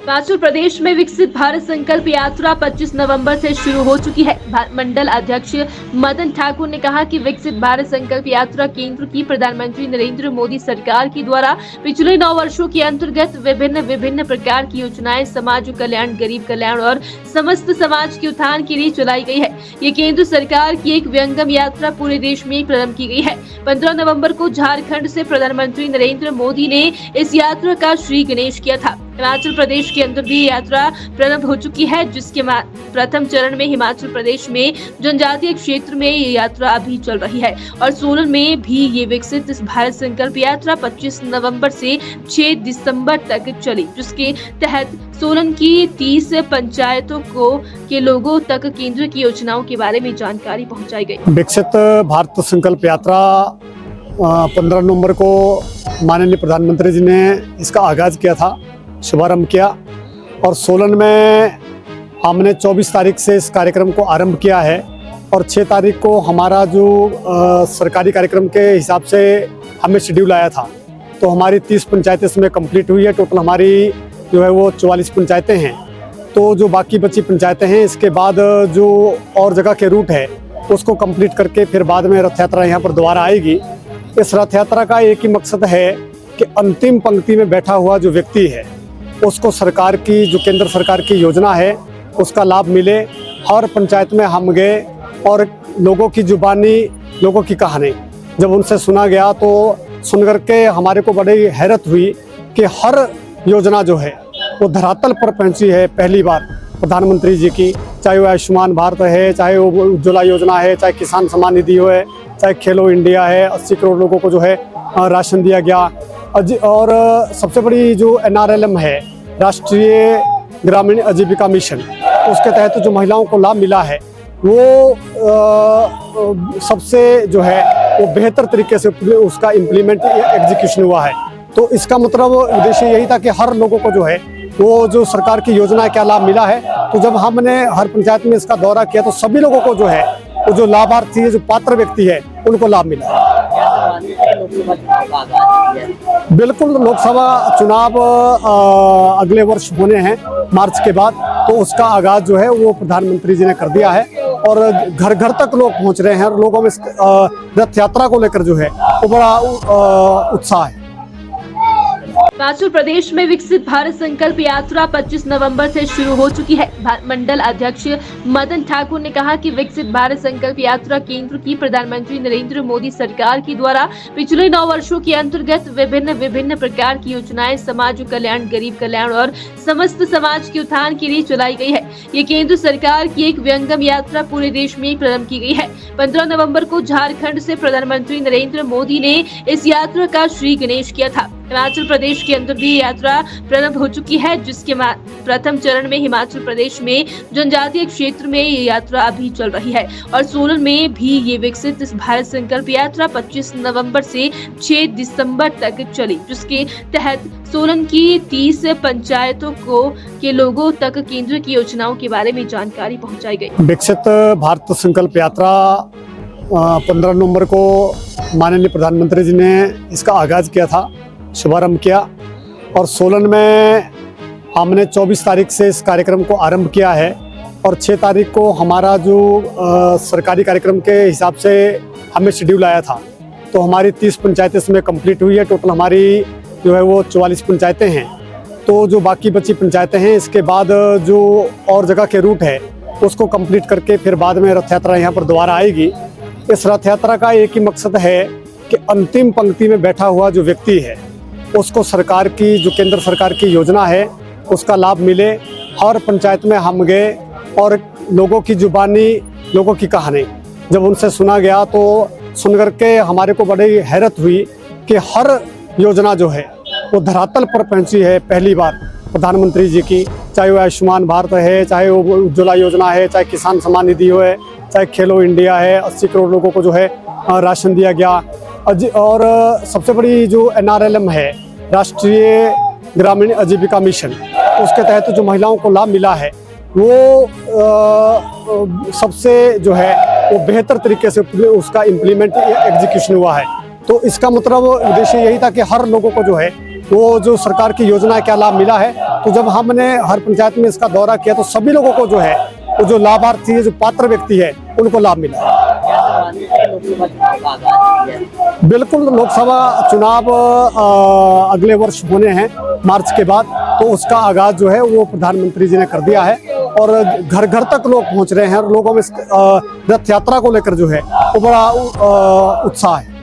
हिमाचल प्रदेश में विकसित भारत संकल्प यात्रा 25 नवंबर से शुरू हो चुकी है। मंडल अध्यक्ष मदन ठाकुर ने कहा कि विकसित भारत संकल्प यात्रा केंद्र की प्रधानमंत्री नरेंद्र मोदी सरकार की द्वारा पिछले 9 वर्षों के अंतर्गत विभिन्न प्रकार की योजनाएं समाज कल्याण, गरीब कल्याण और समस्त समाज के उत्थान के लिए चलाई गई है। ये केंद्र सरकार की एक व्यंगम यात्रा पूरे देश में प्रारंभ की गई है। 15 नवम्बर को झारखंड से प्रधानमंत्री नरेंद्र मोदी ने इस यात्रा का श्री गणेश किया था। हिमाचल प्रदेश के अंदर भी यात्रा प्रारंभ हो चुकी है, जिसके प्रथम चरण में हिमाचल प्रदेश में जनजातीय क्षेत्र में ये यात्रा अभी चल रही है और सोलन में भी ये विकसित भारत संकल्प यात्रा 25 नवंबर से 6 दिसंबर तक चली, जिसके तहत सोलन की 30 पंचायतों के लोगों तक केंद्र की योजनाओं के बारे में जानकारी पहुंचाई गई। विकसित भारत संकल्प यात्रा 15 नवंबर को माननीय प्रधानमंत्री जी ने इसका आगाज किया था, शुभारंभ किया और सोलन में हमने 24 तारीख से इस कार्यक्रम को आरंभ किया है और 6 तारीख को हमारा जो सरकारी कार्यक्रम के हिसाब से हमें शेड्यूल आया था, तो हमारी 30 पंचायतें इसमें कंप्लीट हुई है। टोटल हमारी जो है वो 44 पंचायतें हैं। तो जो बाकी बची पंचायतें हैं, इसके बाद जो और जगह के रूट है उसको कंप्लीट करके फिर बाद में रथ यात्रा यहाँ पर दोबारा आएगी। इस रथ यात्रा का एक ही मकसद है कि अंतिम पंक्ति में बैठा हुआ जो व्यक्ति है उसको सरकार की जो केंद्र सरकार की योजना है उसका लाभ मिले। हर पंचायत में हम गए और लोगों की जुबानी, लोगों की कहानी जब उनसे सुना गया तो सुन करके हमारे को बड़ी हैरत हुई कि हर योजना जो है वो धरातल पर पहुंची है पहली बार प्रधानमंत्री जी की। चाहे वो आयुष्मान भारत है, चाहे वो उज्ज्वला योजना है, चाहे किसान सम्मान निधि हो है, चाहे खेलो इंडिया है, 80 करोड़ लोगों को जो है राशन दिया गया। और सबसे बड़ी जो NRLM है, राष्ट्रीय ग्रामीण आजीविका मिशन, उसके तहत जो महिलाओं को लाभ मिला है वो सबसे जो है वो बेहतर तरीके से उसका इम्प्लीमेंट एग्जीक्यूशन हुआ है। तो इसका मतलब उद्देश्य यही था कि हर लोगों को जो है वो जो सरकार की योजना क्या लाभ मिला है। तो जब हमने हर पंचायत में इसका दौरा किया तो सभी लोगों को जो है वो जो लाभार्थी है, जो पात्र व्यक्ति है, उनको लाभ मिला। बिल्कुल, लोकसभा चुनाव अगले वर्ष होने हैं मार्च के बाद, तो उसका आगाज जो है वो प्रधानमंत्री जी ने कर दिया है और घर घर तक लोग पहुंच रहे हैं और लोगों में रथ यात्रा को लेकर जो है वो बड़ा उत्साह है। हिमाचल प्रदेश में विकसित भारत संकल्प यात्रा 25 नवंबर से शुरू हो चुकी है। मंडल अध्यक्ष मदन ठाकुर ने कहा कि विकसित भारत संकल्प यात्रा केंद्र की प्रधानमंत्री नरेंद्र मोदी सरकार की द्वारा पिछले 9 वर्षों के अंतर्गत विभिन्न प्रकार की योजनाएं समाज कल्याण, गरीब कल्याण और समस्त समाज के उत्थान के लिए चलाई गई है। ये केंद्र सरकार की एक व्यंगम यात्रा पूरे देश में प्रारंभ की गई है। 15 नवम्बर को झारखंड से प्रधानमंत्री नरेंद्र मोदी ने इस यात्रा का श्री गणेश किया था। हिमाचल प्रदेश के अंदर भी यात्रा प्रारंभ हो चुकी है, जिसके प्रथम चरण में हिमाचल प्रदेश में जनजातीय क्षेत्र में ये यात्रा अभी चल रही है और सोलन में भी ये विकसित भारत संकल्प यात्रा 25 नवंबर से 6 दिसंबर तक चली, जिसके तहत सोलन की 30 पंचायतों के लोगों तक केंद्र की योजनाओं के बारे में जानकारी पहुंचाई गई। विकसित भारत संकल्प यात्रा 15 नवंबर को माननीय प्रधानमंत्री जी ने इसका आगाज किया था, शुभारंभ किया और सोलन में हमने 24 तारीख से इस कार्यक्रम को आरंभ किया है और 6 तारीख को हमारा जो सरकारी कार्यक्रम के हिसाब से हमें शेड्यूल आया था, तो हमारी 30 पंचायतें इसमें कंप्लीट हुई है। टोटल हमारी जो है वो 44 पंचायतें हैं। तो जो बाकी बची पंचायतें हैं, इसके बाद जो और जगह के रूट है उसको कंप्लीट करके फिर बाद में रथ यात्रा यहाँ पर दोबारा आएगी। इस रथ यात्रा का एक ही मकसद है कि अंतिम पंक्ति में बैठा हुआ जो व्यक्ति है उसको सरकार की जो केंद्र सरकार की योजना है उसका लाभ मिले। हर पंचायत में हम गए और लोगों की जुबानी, लोगों की कहानी जब उनसे सुना गया तो सुन करके हमारे को बड़ी हैरत हुई कि हर योजना जो है वो धरातल पर पहुंची है पहली बार प्रधानमंत्री जी की। चाहे वो आयुष्मान भारत है, चाहे वो उज्ज्वला योजना है, चाहे किसान सम्मान निधि हो है, चाहे खेलो इंडिया है, 80 करोड़ लोगों को जो है राशन दिया गया। और सबसे बड़ी जो NRLM है, राष्ट्रीय ग्रामीण आजीविका मिशन, उसके तहत जो महिलाओं को लाभ मिला है वो सबसे जो है वो बेहतर तरीके से उसका इम्प्लीमेंट एग्जीक्यूशन हुआ है। तो इसका मतलब उद्देश्य यही था कि हर लोगों को जो है वो जो सरकार की योजना है क्या लाभ मिला है। तो जब हमने हर पंचायत में इसका दौरा किया तो सभी लोगों को जो है वो जो लाभार्थी है, जो पात्र व्यक्ति है, उनको लाभ मिला। बिल्कुल, लोकसभा चुनाव अगले वर्ष होने हैं मार्च के बाद, तो उसका आगाज जो है वो प्रधानमंत्री जी ने कर दिया है और घर घर तक लोग पहुंच रहे हैं और लोगों में रथ यात्रा को लेकर जो है वो बड़ा उत्साह है।